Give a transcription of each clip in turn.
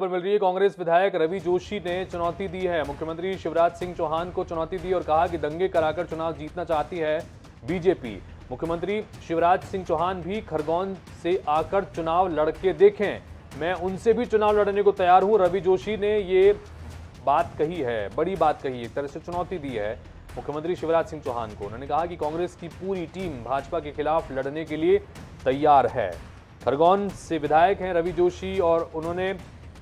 पर मिल रही है। कांग्रेस विधायक रवि जोशी ने चुनौती दी है मुख्यमंत्री शिवराज सिंह चौहान को। चुनौती दी और कहा कि दंगे कराकर चुनाव जीतना चाहती है बीजेपी। मुख्यमंत्री शिवराज सिंह चौहान भी खरगोन से आकर चुनाव लड़के देखें, मैं उनसे भी चुनाव लड़ने को तैयार हूं। रवि जोशी ने ये बात कही है, बड़ी बात कही, एक तरह से चुनौती दी है मुख्यमंत्री शिवराज सिंह चौहान को। उन्होंने कहा कि कांग्रेस की पूरी टीम भाजपा के खिलाफ लड़ने के लिए तैयार है। खरगोन से विधायक हैं रवि जोशी और उन्होंने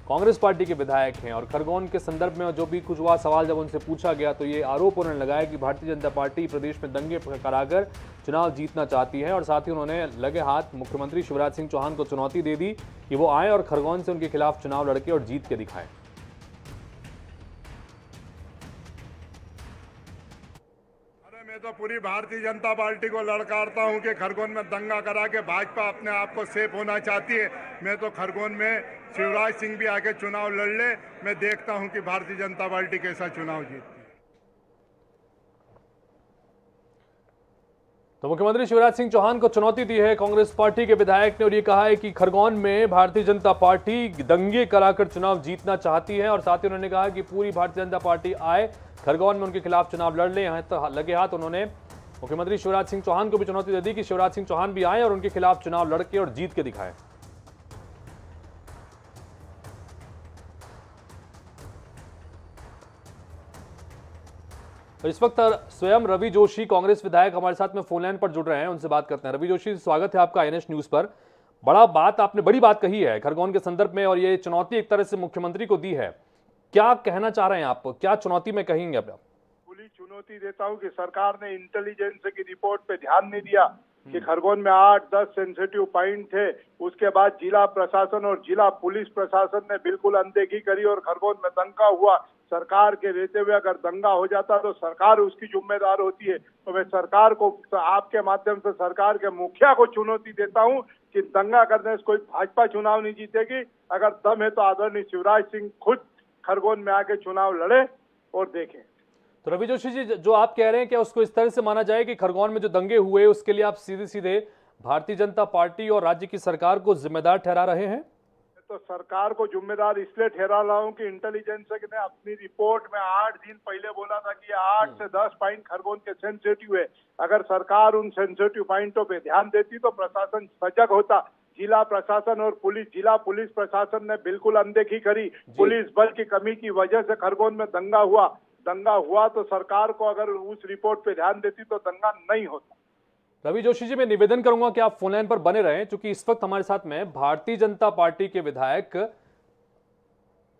कांग्रेस पार्टी के विधायक हैं। और खरगोन के संदर्भ में जो भी कुछ हुआ, सवाल जब उनसे पूछा गया तो ये आरोप उन्होंने लगाया कि भारतीय जनता पार्टी प्रदेश में दंगे कराकर चुनाव जीतना चाहती है। और साथ ही उन्होंने लगे हाथ मुख्यमंत्री शिवराज सिंह चौहान को चुनौती दे दी कि वो आए और खरगोन से उनके खिलाफ चुनाव लड़के और जीत के दिखाएं। मैं तो पूरी भारतीय जनता पार्टी को ललकारता हूं कि खरगोन में दंगा करा के भाजपा अपने आप को सेफ होना चाहती है। मैं तो खरगोन में शिवराज सिंह भी आके चुनाव लड़ ले, मैं देखता हूं कि भारतीय जनता पार्टी कैसा चुनाव जीतती है। तो मुख्यमंत्री शिवराज सिंह चौहान को चुनौती दी है कांग्रेस पार्टी के विधायक ने और ये कहा है कि खरगोन में भारतीय जनता पार्टी दंगे कराकर चुनाव जीतना चाहती है। और साथ ही उन्होंने कहा कि पूरी भारतीय जनता पार्टी आए, खरगोन में उनके खिलाफ चुनाव लड़ ले। यहाँ तो लगे हाथ उन्होंने मुख्यमंत्री शिवराज सिंह चौहान को भी चुनौती दे दी कि शिवराज सिंह चौहान भी आए और उनके खिलाफ चुनाव लड़के और जीत के दिखाएं। तो इस वक्त स्वयं रवि जोशी कांग्रेस विधायक हमारे साथ में फोन लाइन पर जुड़ रहे हैं, उनसे बात करते हैं। रवि जोशी, स्वागत है आपका INS न्यूज पर। आपने बड़ी बात कही है खरगोन के संदर्भ में और ये चुनौती एक तरह से मुख्यमंत्री को दी है। क्या कहना चाह रहे हैं आप, क्या चुनौती में कहेंगे आप? खुली चुनौती देता हूं कि सरकार ने इंटेलिजेंस की रिपोर्ट पे ध्यान नहीं दिया कि खरगोन में 8-10 सेंसिटिव पॉइंट थे। उसके बाद जिला प्रशासन और जिला पुलिस प्रशासन ने बिल्कुल अनदेखी करी और खरगोन में दंगा हुआ। सरकार के रहते हुए अगर दंगा हो जाता तो सरकार उसकी जिम्मेदार होती है। तो मैं सरकार को, आपके माध्यम से सरकार के मुखिया को चुनौती देता हूं कि दंगा करने से कोई भाजपा चुनाव नहीं जीतेगी। अगर दम है तो आदरणीय शिवराज सिंह खुद खरगोन में आके चुनाव लड़े और देखें। तो रवि जोशी जी, जो आप कह रहे हैं क्या उसको इस तरह से माना जाए कि खरगोन में जो दंगे हुए उसके लिए आप सीधे सीधे भारतीय जनता पार्टी और राज्य की सरकार को जिम्मेदार ठहरा रहे हैं? तो सरकार को जिम्मेदार इसलिए ठहरा रहा हूं कि इंटेलिजेंस ने अपनी रिपोर्ट में 8 दिन पहले बोला था कि 8 से 10 पॉइंट खरगोन के सेंसिटिव है। अगर सरकार उन सेंसिटिव पॉइंटों पे ध्यान देती तो प्रशासन सजग होता। जिला प्रशासन और जिला पुलिस प्रशासन ने बिल्कुल अनदेखी करी। पुलिस बल की कमी की वजह से खरगोन में दंगा हुआ तो सरकार को अगर उस रिपोर्ट पे ध्यान देती तो दंगा नहीं होता। रवि जोशी जी, मैं निवेदन करूंगा कि आप फोन लाइन पर बने रहें, क्योंकि इस वक्त हमारे साथ में भारतीय जनता पार्टी के विधायक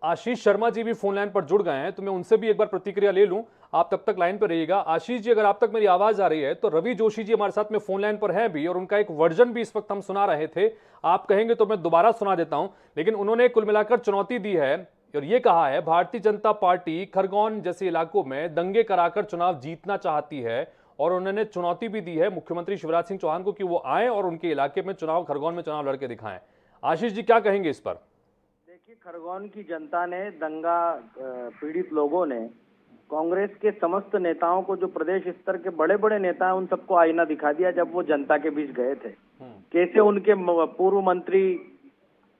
आशीष शर्मा जी भी फोन लाइन पर जुड़ गए हैं। तो मैं उनसे भी एक बार प्रतिक्रिया ले लूं, आप तब तक लाइन पर रहिएगा। आशीष जी, अगर आप तक मेरी आवाज आ रही है तो रवि जोशी जी हमारे साथ में फोन लाइन पर हैं भी और उनका एक वर्जन भी इस वक्त हम सुना रहे थे। आप कहेंगे तो मैं दोबारा सुना देता हूं, लेकिन उन्होंने कुल मिलाकर चुनौती दी है और ये कहा है भारतीय जनता पार्टी खरगोन जैसे इलाकों में दंगे कराकर चुनाव जीतना चाहती है। और उन्होंने चुनौती भी दी है मुख्यमंत्री शिवराज सिंह चौहान को कि वो आए और उनके इलाके में खरगोन में चुनाव लड़के दिखाएं। आशीष जी, क्या कहेंगे इस पर? देखिए, खरगोन की जनता ने, दंगा पीड़ित लोगों ने कांग्रेस के समस्त नेताओं को, जो प्रदेश स्तर के बड़े बड़े नेता हैं, उन सबको आईना दिखा दिया जब वो जनता के बीच गए थे। कैसे उनके पूर्व मंत्री,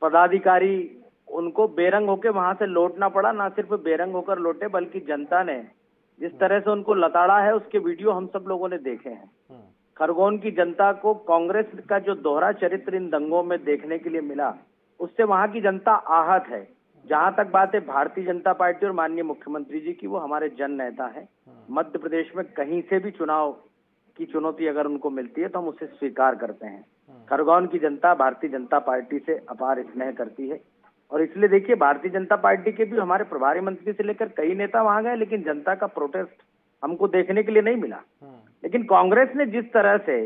पदाधिकारी, उनको बेरंग होकर वहां से लौटना पड़ा। ना सिर्फ बेरंग होकर लौटे बल्कि जनता ने जिस तरह से उनको लताड़ा है उसके वीडियो हम सब लोगों ने देखे हैं। खरगोन की जनता को कांग्रेस का जो दोहरा चरित्र इन दंगों में देखने के लिए मिला, उससे वहां की जनता आहत है। जहां तक बात है भारतीय जनता पार्टी और माननीय मुख्यमंत्री जी की, वो हमारे जन नेता है। मध्य प्रदेश में कहीं से भी चुनाव की चुनौती अगर उनको मिलती है तो हम उसे स्वीकार करते हैं। खरगोन की जनता भारतीय जनता पार्टी से अपार स्नेह करती है और इसलिए देखिए, भारतीय जनता पार्टी के भी हमारे प्रभारी मंत्री से लेकर कई नेता वहां गए, लेकिन जनता का प्रोटेस्ट हमको देखने के लिए नहीं मिला। लेकिन कांग्रेस ने जिस तरह से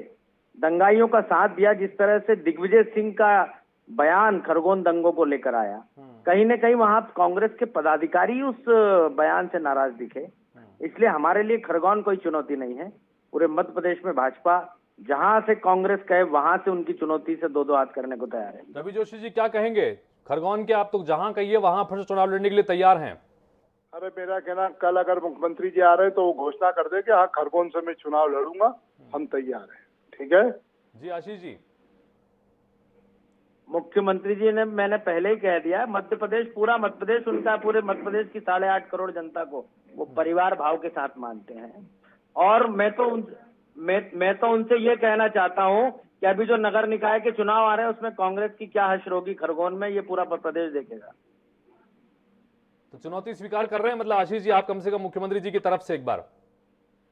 दंगाइयों का साथ दिया, जिस तरह से दिग्विजय सिंह का बयान खरगोन दंगों को लेकर आया, कहीं न कहीं वहां कांग्रेस के पदाधिकारी उस बयान से नाराज दिखे। इसलिए हमारे लिए खरगोन कोई चुनौती नहीं है। पूरे मध्य प्रदेश में भाजपा जहां से कांग्रेस कहे वहां से उनकी चुनौती से दो हाथ करने को तैयार है। रवि जोशी जी, क्या कहेंगे? खरगोन के आप तो जहां कहिए वहां फिर चुनाव लड़ने के लिए तैयार हैं। अरे मेरा कहना, कल अगर मुख्यमंत्री जी आ रहे तो वो घोषणा कर दे कि हाँ, खरगोन से मैं चुनाव लड़ूंगा, हम तैयार हैं। ठीक है जी आशीष जी। मुख्यमंत्री जी ने, मैंने पहले ही कह दिया, मध्य प्रदेश, पूरा मध्य प्रदेश उनका है, पूरे मध्य प्रदेश की 8.5 करोड़ जनता को वो परिवार भाव के साथ मानते हैं। और मैं तो उनसे ये कहना चाहता हूँ कि अभी जो नगर निकाय के चुनाव आ रहे हैं उसमें कांग्रेस की क्या हश्र होगी खरगोन में, ये पूरा प्रदेश देखेगा। तो चुनौती स्वीकार कर रहे हैं मतलब आशीष जी आप कम से कम मुख्यमंत्री जी की तरफ से एक बार?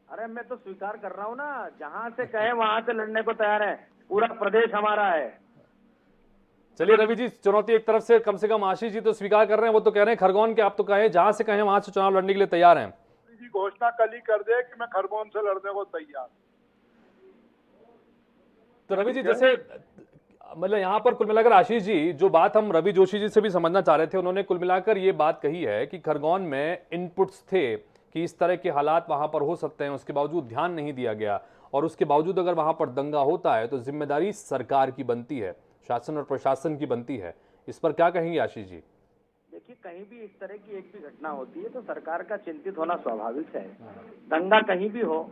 अरे मैं तो स्वीकार कर रहा हूँ ना, जहां से कहे वहां से लड़ने को तैयार है, पूरा प्रदेश हमारा है। चलिए रवि जी, चुनौती एक तरफ से कम आशीष जी तो स्वीकार कर रहे हैं, वो तो कह रहे हैं खरगोन के, आप तो कहें जहां से कहें वहां से चुनाव लड़ने के लिए तैयार हैं। जी घोषणा कल ही कर दे कि मैं खरगोन से लड़ने को तैयार। तो रवि जी जैसे मतलब यहाँ पर कुल मिलाकर आशीष जी, जो बात हम रवि जोशी जी से भी समझना चाह रहे थे, उन्होंने कुल मिलाकर ये बात कही है कि खरगोन में इनपुट्स थे कि इस तरह के हालात वहां पर हो सकते हैं, उसके बावजूद ध्यान नहीं दिया गया, और उसके बावजूद अगर वहां पर दंगा होता है तो जिम्मेदारी सरकार की बनती है, शासन और प्रशासन की बनती है। इस पर क्या कहेंगे आशीष जी? देखिए, कहीं भी इस तरह की एक भी घटना होती है तो सरकार का चिंतित होना स्वाभाविक है। दंगा कहीं भी हो,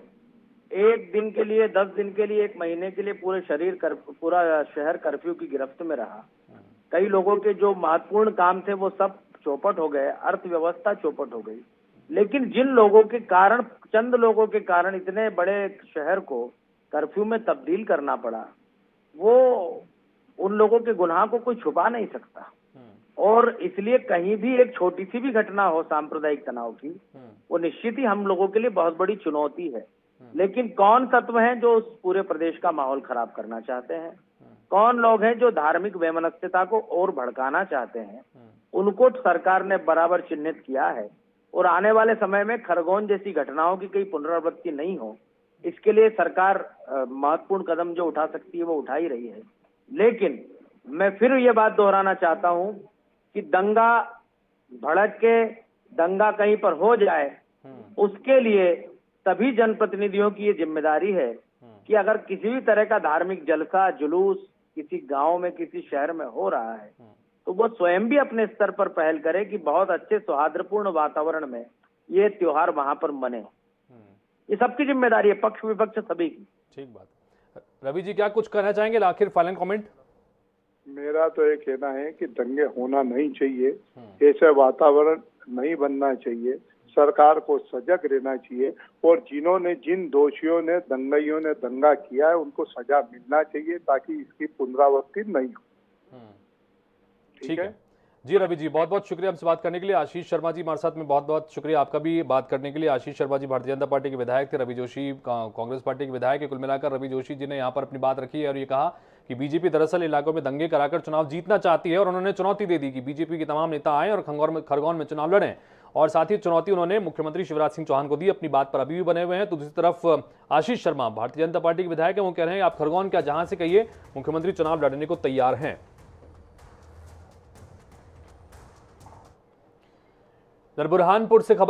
एक दिन के लिए, 10 दिन के लिए, 1 महीने के लिए पूरा शहर कर्फ्यू की गिरफ्त में रहा। कई लोगों के जो महत्वपूर्ण काम थे वो सब चौपट हो गए, अर्थव्यवस्था चौपट हो गई। लेकिन जिन लोगों के कारण, चंद लोगों के कारण इतने बड़े शहर को कर्फ्यू में तब्दील करना पड़ा, वो उन लोगों के गुनाह को कोई छुपा नहीं सकता। और इसलिए कहीं भी एक छोटी सी भी घटना हो सांप्रदायिक तनाव की, वो निश्चित ही हम लोगों के लिए बहुत बड़ी चुनौती है। लेकिन कौन तत्व हैं जो उस पूरे प्रदेश का माहौल खराब करना चाहते हैं, कौन लोग हैं जो धार्मिक वैमनस्यता को और भड़काना चाहते हैं, उनको सरकार ने बराबर चिन्हित किया है। और आने वाले समय में खरगोन जैसी घटनाओं की कई पुनरावृत्ति नहीं हो, इसके लिए सरकार महत्वपूर्ण कदम जो उठा सकती है वो उठा ही रही है। लेकिन मैं फिर ये बात दोहराना चाहता हूं कि दंगा भड़क के दंगा कहीं पर हो जाए, उसके लिए सभी जनप्रतिनिधियों की ये जिम्मेदारी है कि अगर किसी भी तरह का धार्मिक जलसा, जुलूस किसी गांव में, किसी शहर में हो रहा है, तो वो स्वयं भी अपने स्तर पर पहल करे कि बहुत अच्छे सौहार्दपूर्ण वातावरण में ये त्योहार वहां पर मने। ये सबकी जिम्मेदारी है, पक्ष विपक्ष सभी की। ठीक बात। रवि जी क्या कुछ कहना चाहेंगे आखिर, फाइनल कमेंट? मेरा तो ये कहना है कि दंगे होना नहीं चाहिए, ऐसे वातावरण नहीं बनना चाहिए, सरकार को सजग रहना चाहिए, और जिन दोषियों ने, दंगाइयों ने दंगा किया है उनको सजा मिलना चाहिए ताकि इसकी पुनरावृत्ति नहीं हो। ठीक है जी रवि जी, बहुत बहुत शुक्रिया हमसे बात करने के लिए। आशीष शर्मा जी हमारे साथ में, बहुत बहुत शुक्रिया आपका भी बात करने के लिए। आशीष शर्मा जी भारतीय जनता पार्टी के विधायक थे, रवि जोशी कांग्रेस पार्टी के विधायक है। कुल मिलाकर रवि जोशी जी ने यहाँ पर अपनी बात रखी है और ये कहा कि बीजेपी दरअसल इलाकों में दंगे कराकर चुनाव जीतना चाहती है, और उन्होंने चुनौती दे दी कि बीजेपी के तमाम नेता आए और खरगोन में चुनाव लड़ें। और साथ ही चुनौती उन्होंने मुख्यमंत्री शिवराज सिंह चौहान को दी, अपनी बात पर अभी भी बने हुए हैं। तो दूसरी तरफ आशीष शर्मा भारतीय जनता पार्टी के विधायक है, वो कह रहे हैं आप खरगोन क्या जहां से कहिए, मुख्यमंत्री चुनाव लड़ने को तैयार हैं। बुरहानपुर से खबर